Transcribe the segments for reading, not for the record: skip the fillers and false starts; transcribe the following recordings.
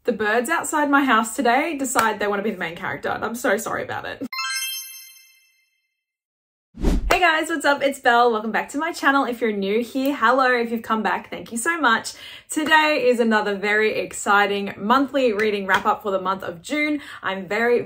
The birds outside my house today decide they want to be the main character, and I'm so sorry about it. Hey guys, what's up? It's Belle. Welcome back to my channel. If you're new here, hello. If you've come back, thank you so much. Today is another very exciting monthly reading wrap up for the month of June. I'm very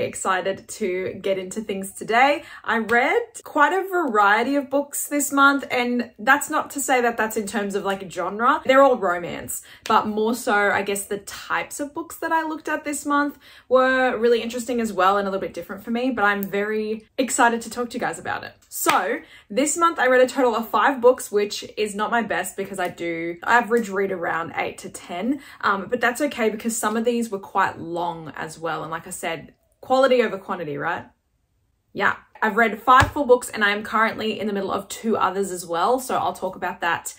excited to get into things today. I read quite a variety of books this month, and that's not to say that that's in terms of like a genre. They're all romance, but more so, I guess the types of books that I looked at this month were really interesting as well and a little bit different for me, but I'm very excited to talk to you guys about it. So this month I read a total of 5 books, which is not my best because I do average read around 8 to 10, but that's okay because some of these were quite long as well. And like I said, quality over quantity, right? Yeah, I've read 5 full books and I am currently in the middle of 2 others as well. So I'll talk about that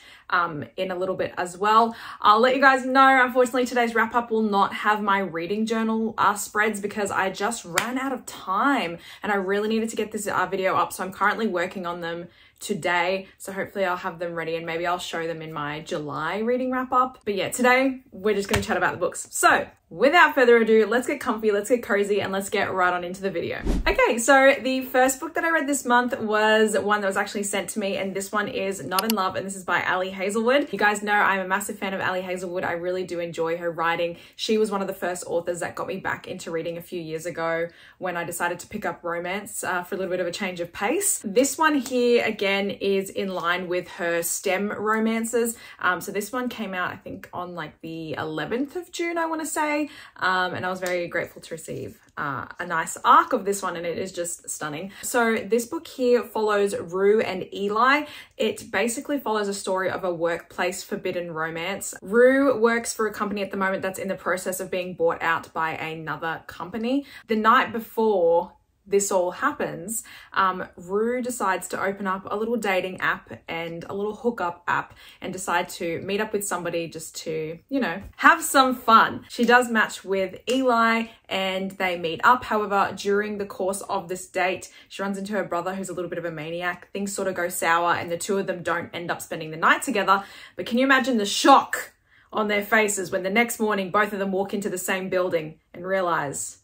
in a little bit as well. I'll let you guys know, unfortunately, today's wrap up will not have my reading journal spreads because I just ran out of time and I really needed to get this video up. So I'm currently working on them today. So hopefully I'll have them ready and maybe I'll show them in my July reading wrap up. But yeah, today we're just going to chat about the books. So without further ado, let's get comfy, let's get cozy, and let's get right on into the video. Okay, so the first book that I read this month was one that was actually sent to me, and this one is Not in Love, and this is by Ali Hazelwood. You guys know I'm a massive fan of Ali Hazelwood. I really do enjoy her writing. She was one of the first authors that got me back into reading a few years ago when I decided to pick up romance for a little bit of a change of pace. This one here, again, is in line with her STEM romances. So this one came out, I think, on like the 11th of June, I want to say. And I was very grateful to receive a nice arc of this one, and it is just stunning. So this book here follows Rue and Eli. It basically follows a story of a workplace forbidden romance. Rue works for a company at the moment that's in the process of being bought out by another company. The night before this all happens, Rue decides to open up a little dating app and a little hookup app and decide to meet up with somebody just to, you know, have some fun. She does match with Eli and they meet up. However, during the course of this date, she runs into her brother who's a little bit of a maniac. Things sort of go sour and the two of them don't end up spending the night together. But can you imagine the shock on their faces when the next morning both of them walk into the same building and realize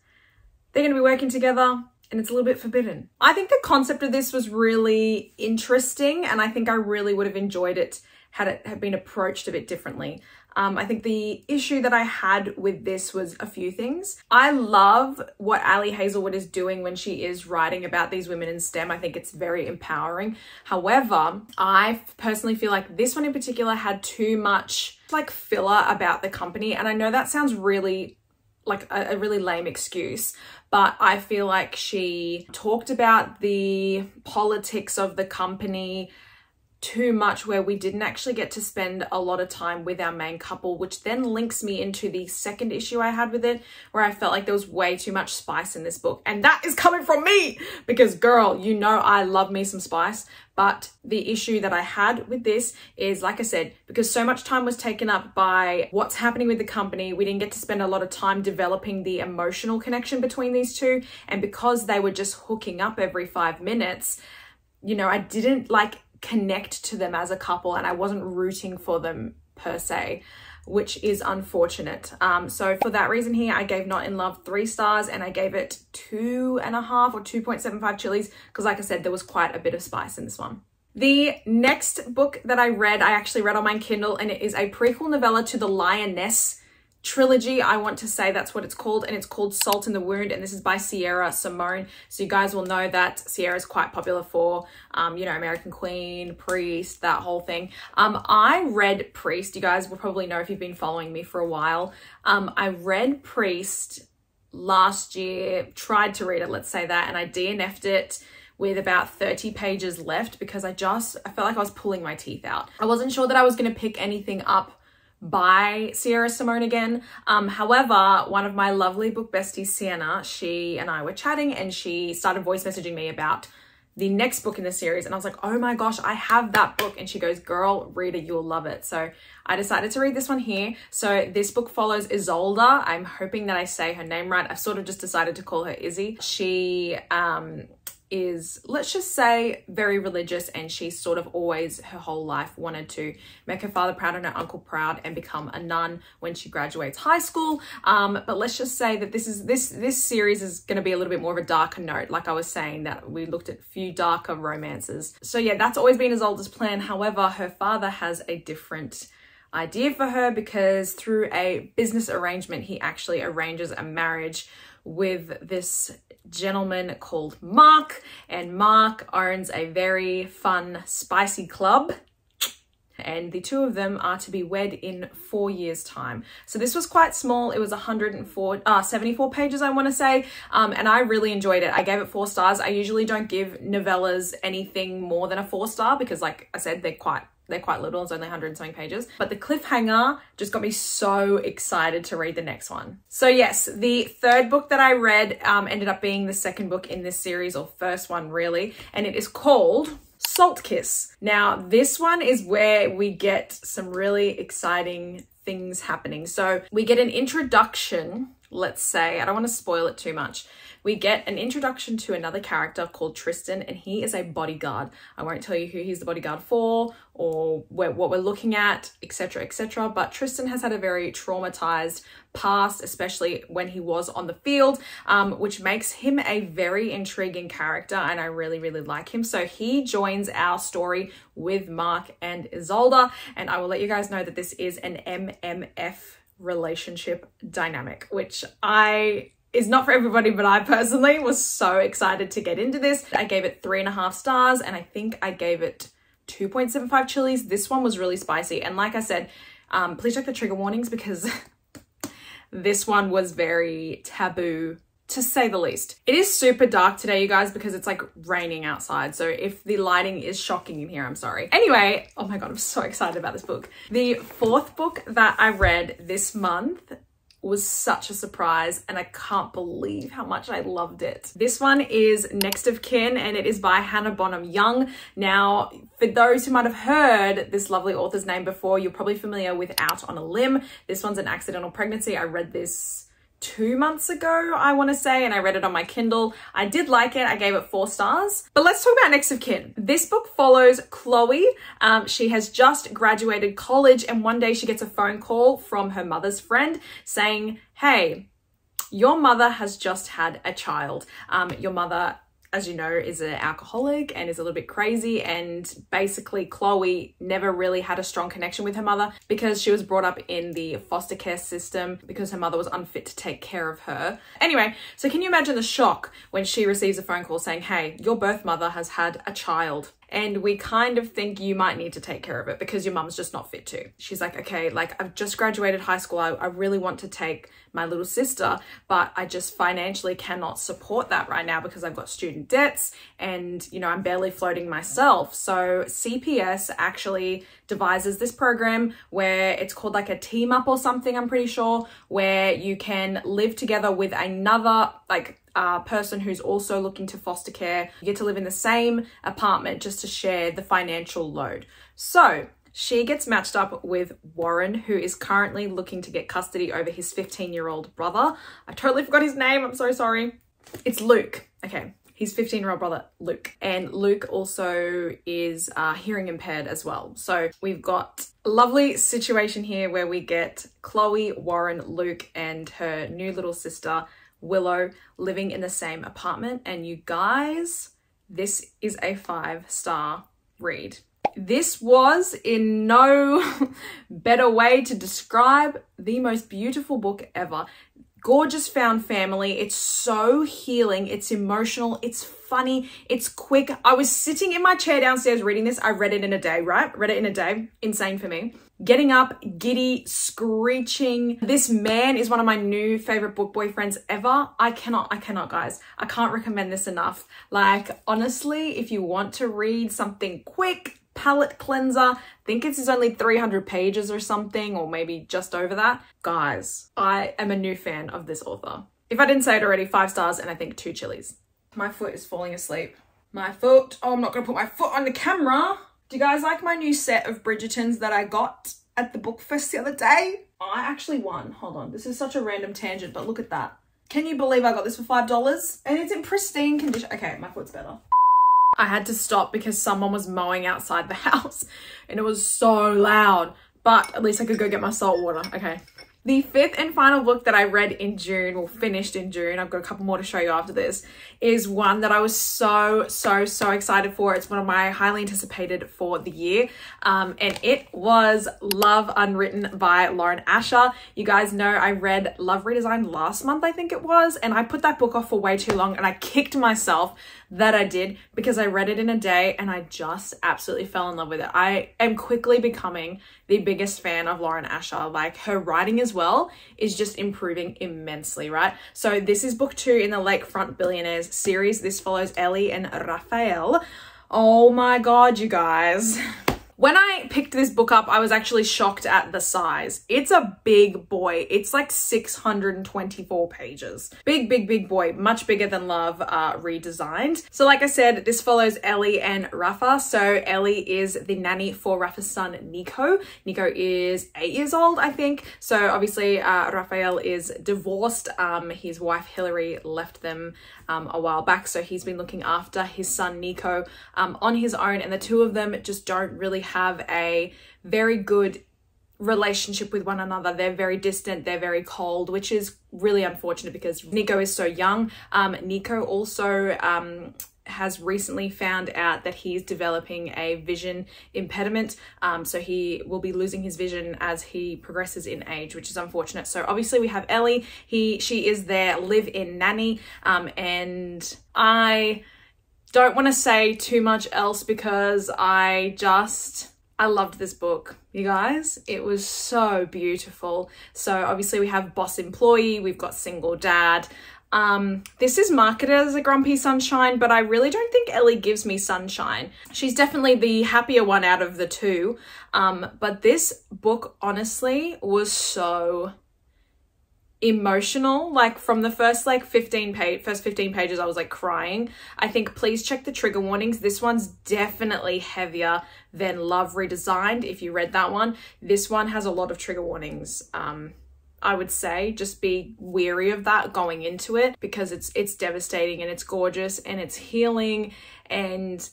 they're going to be working together? And it's a little bit forbidden. I think the concept of this was really interesting, and I think I really would have enjoyed it had it had been approached a bit differently. I think the issue that I had with this was a few things. I love what Ali Hazelwood is doing when she is writing about these women in STEM. I think it's very empowering. However, I personally feel like this one in particular had too much like filler about the company. And I know that sounds really like a really lame excuse, but I feel like she talked about the politics of the company too much where we didn't actually get to spend a lot of time with our main couple, which then links me into the second issue I had with it, where I felt like there was way too much spice in this book. And that is coming from me because, girl, you know I love me some spice. But the issue that I had with this is, like I said, because so much time was taken up by what's happening with the company, we didn't get to spend a lot of time developing the emotional connection between these two. And because they were just hooking up every 5 minutes, you know, I didn't like connect to them as a couple and I wasn't rooting for them per se, which is unfortunate. So for that reason here, I gave Not in Love 3 stars and I gave it 2.5 or 2.75 chilies because, like I said, there was quite a bit of spice in this one. The next book that I read, I actually read on my Kindle, and it is a prequel novella to the Lioness trilogy. I want to say that's what it's called, and it's called Salt in the Wound, and this is by Sierra Simone. So you guys will know that Sierra is quite popular for, you know, American Queen, Priest, that whole thing. I read Priest. You guys will probably know if you've been following me for a while. I read Priest last year, tried to read it, let's say that, and I DNF'd it with about 30 pages left because I felt like I was pulling my teeth out. I wasn't sure that I was going to pick anything up by Sierra Simone again. However, one of my lovely book besties, Sienna, she and I were chatting and she started voice messaging me about the next book in the series. And I was like, oh my gosh, I have that book. And she goes, girl, read it, you'll love it. So I decided to read this one here. So this book follows Isolde. I'm hoping that I say her name right. I've sort of just decided to call her Izzy. She is, let's just say, very religious, and she sort of always her whole life wanted to make her father proud and her uncle proud and become a nun when she graduates high school. But let's just say that this series is going to be a little bit more of a darker note. Like I was saying, that we looked at a few darker romances. So yeah, that's always been Isolde's plan. However, her father has a different idea for her, because through a business arrangement, he actually arranges a marriage with this gentleman called Mark, and Mark owns a very fun, spicy club, and the two of them are to be wed in 4 years' time. So this was quite small. It was 74 pages, I want to say, and I really enjoyed it. I gave it 4 stars. I usually don't give novellas anything more than a 4-star because, like I said, they're quite little. It's only 100 and something pages. But the cliffhanger just got me so excited to read the next one. So yes, the third book that I read ended up being the second book in this series, or first one really, and it is called Salt Kiss. Now, this one is where we get some really exciting things happening. So we get an introduction, let's say, I don't want to spoil it too much. We get an introduction to another character called Tristan, and he is a bodyguard. I won't tell you who he's the bodyguard for or what we're looking at, etc., etc. But Tristan has had a very traumatized past, especially when he was on the field, which makes him a very intriguing character, and I really, really like him. So he joins our story with Mark and Isolde, and I will let you guys know that this is an MMF relationship dynamic, which is not for everybody, but I personally was so excited to get into this. I gave it 3.5 stars, and I think I gave it 2.75 chilies. This one was really spicy, and like I said, please check the trigger warnings because this one was very taboo, to say the least. It is super dark today, you guys, because it's like raining outside. So if the lighting is shocking in here, I'm sorry. Anyway, oh my God, I'm so excited about this book. The fourth book that I read this month was such a surprise, and I can't believe how much I loved it. This one is Next of Kin, and it is by Hannah Bonham Young. Now, for those who might have heard this lovely author's name before, you're probably familiar with Out on a Limb. This one's an accidental pregnancy. I read this 2 months ago, I want to say, and I read it on my Kindle. I did like it. I gave it 4 stars. But let's talk about Next of Kin. This book follows Chloe. She has just graduated college, and one day she gets a phone call from her mother's friend saying, hey, your mother has just had a child. Your mother, as you know, is an alcoholic and is a little bit crazy, and basically Chloe never really had a strong connection with her mother because she was brought up in the foster care system because her mother was unfit to take care of her. Anyway, so can you imagine the shock when she receives a phone call saying, hey, your birth mother has had a child, and we kind of think you might need to take care of it because your mum's just not fit to. She's like, okay, like I've just graduated high school. I really want to take my little sister, but I just financially cannot support that right now because I've got student debts and, you know, I'm barely floating myself. So CPS actually devises this program where it's called like a team up or something, I'm pretty sure, where you can live together with another person who's also looking to foster care. You get to live in the same apartment just to share the financial load. So she gets matched up with Warren, who is currently looking to get custody over his 15-year-old brother. I totally forgot his name. I'm so sorry. It's Luke. Okay. His 15-year-old brother, Luke. And Luke also is hearing impaired as well. So we've got a lovely situation here where we get Chloe, Warren, Luke, and her new little sister, Willow, living in the same apartment. And you guys, this is a 5-star read. This was in no better way to describe the most beautiful book ever. Gorgeous found family. It's so healing. It's emotional. It's funny. It's quick. I was sitting in my chair downstairs reading this. I read it in a day, right? Read it in a day. Insane for me. Getting up, giddy, screeching. This man is one of my new favorite book boyfriends ever. I cannot, guys. I can't recommend this enough. Like, honestly, if you want to read something quick, palette cleanser, I think it's only 300 pages or something, or maybe just over that. Guys, I am a new fan of this author. If I didn't say it already, 5 stars and I think 2 chilies. My foot is falling asleep. My foot. Oh, I'm not gonna put my foot on the camera. Do you guys like my new set of Bridgertons that I got at the book fest the other day? I actually won. Hold on. This is such a random tangent, but look at that. Can you believe I got this for $5? And it's in pristine condition. Okay, my foot's better. I had to stop because someone was mowing outside the house and it was so loud, but at least I could go get my salt water. Okay. The fifth and final book that I read in June, or finished in June, I've got a couple more to show you after this, is one that I was so excited for. It's one of my highly anticipated for the year. And it was Love Unwritten by Lauren Asher. You guys know I read Love Redesigned last month, I think it was, and I put that book off for way too long and I kicked myself that I did because I read it in a day and I just absolutely fell in love with it. I am quickly becoming the biggest fan of Lauren Asher. Like, her writing as well is just improving immensely, right? So this is book 2 in the Lakefront Billionaires series. This follows Ellie and Raphael. Oh my God, you guys. When I picked this book up, I was actually shocked at the size. It's a big boy. It's like 624 pages. Big boy. Much bigger than Love Redesigned. So like I said, this follows Ellie and Rafa. So Ellie is the nanny for Rafa's son, Nico. Nico is 8 years old, I think. So obviously, Raphael is divorced. His wife, Hillary, left them a while back. So he's been looking after his son, Nico, on his own. And the two of them just don't really have a very good relationship with one another. They're very distant, they're very cold, which is really unfortunate because Nico is so young. Nico also has recently found out that he's developing a vision impediment. So he will be losing his vision as he progresses in age, which is unfortunate. So obviously we have Ellie. She is their live-in nanny. And I don't want to say too much else because I loved this book, you guys. It was so beautiful. So obviously we have boss employee, we've got single dad. This is marketed as a grumpy sunshine, but I really don't think Ellie gives me sunshine. She's definitely the happier one out of the two. But this book honestly was so emotional. Like, from the first 15 pages I was like crying. I think please check the trigger warnings. This one's definitely heavier than Love Redesigned. If you read that one, this one has a lot of trigger warnings. I would say just be wary of that going into it because it's devastating and it's gorgeous and it's healing. And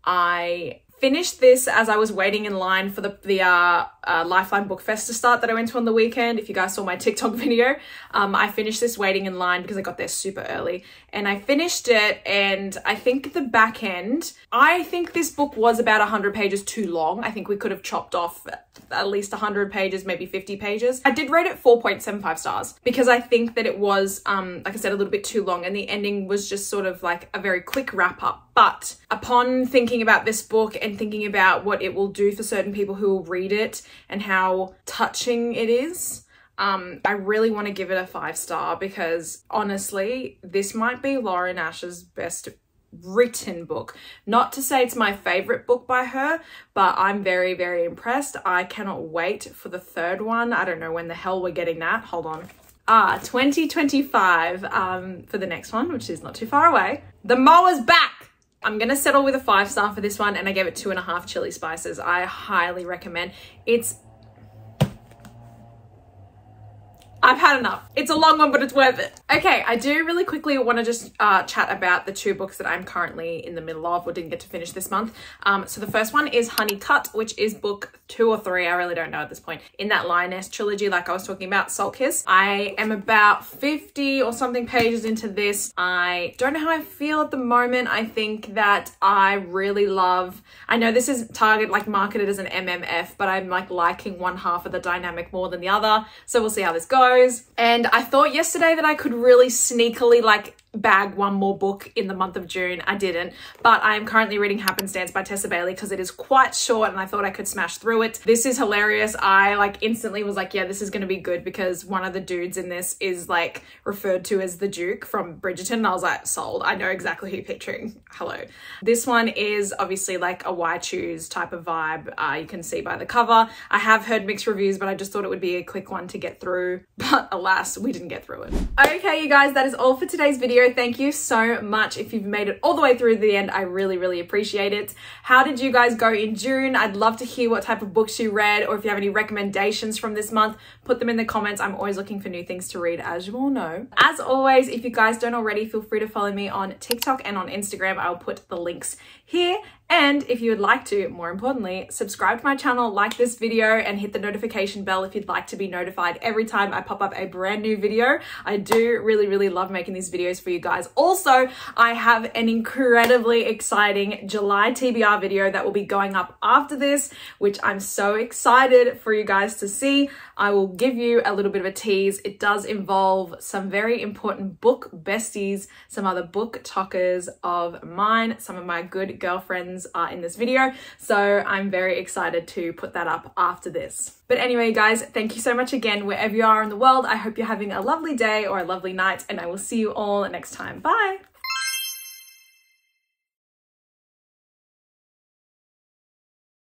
I finished this as I was waiting in line for the Lifeline Book Fest to start that I went to on the weekend. If you guys saw my TikTok video, I finished this waiting in line because I got there super early and I finished it. And I think the back end, I think this book was about 100 pages too long. I think we could have chopped off at least 100 pages, maybe 50 pages. I did rate it 4.75 stars because I think that it was, like I said, a little bit too long and the ending was just sort of like a very quick wrap up. But upon thinking about this book and thinking about what it will do for certain people who will read it and how touching it is, I really want to give it a 5-star because honestly, this might be Lauren Asher's best written book. Not to say it's my favorite book by her, but I'm very impressed. I cannot wait for the third one. I don't know when the hell we're getting that. Hold on. 2025 for the next one, which is not too far away. The mower's back. I'm gonna settle with a 5-star for this one and I gave it 2.5 chili spices. I highly recommend. I've had enough. It's a long one, but it's worth it. Okay, I do really quickly want to just chat about the 2 books that I'm currently in the middle of or didn't get to finish this month. So the first one is Honeycut, which is book 2 or 3, I really don't know at this point, in that Lioness trilogy like I was talking about, Salt Kiss. I am about 50 or something pages into this. I don't know how I feel at the moment. I think that I really love, I know this is marketed as an MMF, but I'm like liking one half of the dynamic more than the other. So we'll see how this goes. And I thought yesterday that I could really sneakily bag one more book in the month of June. I didn't, but I am currently reading Happenstance by Tessa Bailey because it is quite short and I thought I could smash through it. This is hilarious. I instantly was like, yeah, this is going to be good because one of the dudes in this is referred to as the Duke from Bridgerton. And I was like, sold. I know exactly who you're picturing. Hello. This one is obviously like a Why Choose type of vibe. You can see by the cover. I have heard mixed reviews, but I just thought it would be a quick one to get through. But alas, we didn't get through it. Okay, you guys, that is all for today's video. video. Thank you so much. If you've made it all the way through to the end, I really, really appreciate it. How did you guys go in June? I'd love to hear what type of books you read, or if you have any recommendations from this month, put them in the comments. I'm always looking for new things to read, as you all know. As always, if you guys don't already, feel free to follow me on TikTok and on Instagram. I'll put the links here. And if you would like to, more importantly, subscribe to my channel, like this video, and hit the notification bell if you'd like to be notified every time I pop up a brand new video. I do really, really love making these videos for you guys. Also, I have an incredibly exciting July TBR video that will be going up after this, which I'm so excited for you guys to see. I will give you a little bit of a tease. It does involve some very important book besties, some other book talkers of mine, some of my good girlfriends are in this video, so I'm very excited to put that up after this. But anyway, guys, thank you so much again wherever you are in the world. I hope you're having a lovely day or a lovely night, and I will see you all next time. Bye.